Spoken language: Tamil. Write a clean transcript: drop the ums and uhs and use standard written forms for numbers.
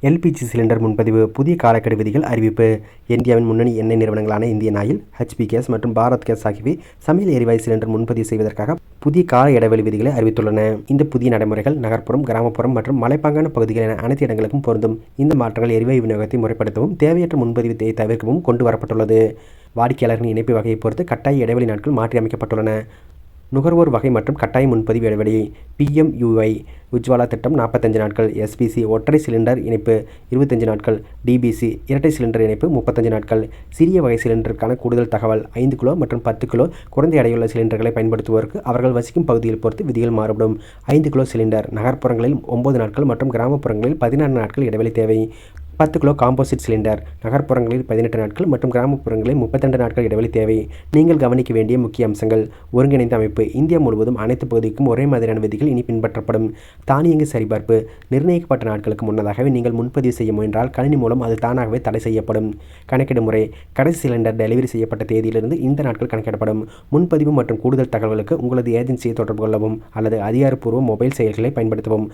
எல்பிஜி சிலிண்டர் முன்பதிவு புதிய காலக்கெடு விதிகள் அறிவிப்பு. இந்தியாவின் முன்னணி எண்ணெய் நிறுவனங்களான இந்தியன் ஆயில், ஹெச்பி கேஸ் மற்றும் பாரத் கேஸ் ஆகியவை சமையல் எரிவாயு சிலிண்டர் முன்பதிவு செய்வதற்காக புதிய கால இடைவெளி விதிகளை அறிவித்துள்ளன. இந்த புதிய நடைமுறைகள் நகர்ப்புறம், கிராமப்புறம் மற்றும் மலைப்பாங்கான பகுதிகள் என அனைத்து இடங்களுக்கும் பொருந்தும். இந்த மாற்றங்கள் எரிவாயு விநியோகத்தை முறைப்படுத்தவும், தேவையற்ற முன்பதிவை தவிர்க்கவும் கொண்டு வரப்பட்டுள்ளது. வாடிக்கையாளர்களின் இணைப்பு வகையை பொறுத்து கட்டாய இடைவெளி நாட்கள் மாற்றி அமைக்கப்பட்டுள்ளன. நுகர்வோர் வகை மற்றும் கட்டாய முன்பதிவு இடைவெளி. PMUY உஜ்வாலா திட்டம் 45 நாட்கள், SPC ஒற்றை சிலிண்டர் இணைப்பு 25 நாட்கள், DBC இரட்டை சிலிண்டர் இணைப்பு 35 நாட்கள். சிறிய வகை சிலிண்டருக்கான கூடுதல் தகவல்: 5 கிலோ மற்றும் 10 கிலோ குறைந்த எடையுள்ள சிலிண்டர்களை பயன்படுத்துவோருக்கு அவர்கள் வசிக்கும் பகுதியில் பொறுத்து விதிகள் மாறுபடும். 5 கிலோ சிலிண்டர் நகர்ப்புறங்களில் 9 நாட்கள் மற்றும் கிராமப்புறங்களில் 16 நாட்கள் இடைவெளி தேவை. 10 கிலோ காம்போசிட் சிலிண்டர் நகர்ப்புறங்களில் 18 நாட்கள் மற்றும் கிராமப்புறங்களில் 32 நாட்கள் இடைவெளி தேவை. நீங்கள் கவனிக்க வேண்டிய முக்கிய அம்சங்கள்: ஒருங்கிணைந்த அமைப்பு. இந்தியா முழுவதும் அனைத்து பகுதிக்கும் ஒரே மாதிரியான விதிகள் இனி பின்பற்றப்படும். தானியங்கி சரிபார்ப்பு. நிர்ணயிக்கப்பட்ட நாட்களுக்கு முன்னதாகவே நீங்கள் முன்பதிவு செய்ய முயன்றால் கணினி மூலம் அது தானாகவே தடை செய்யப்படும். கணக்கீடு முறை. கடைசி சிலிண்டர் டெலிவரி செய்யப்பட்ட தேதியிலிருந்து இந்த நாட்கள் கணக்கிடப்படும். முன்பதிவு மற்றும் கூடுதல் தகவல்களுக்கு உங்களது ஏஜென்சியை தொடர்பு கொள்ளவும் அல்லது அதிகாரப்பூர்வ மொபைல் செயலிகளை பயன்படுத்தவும்.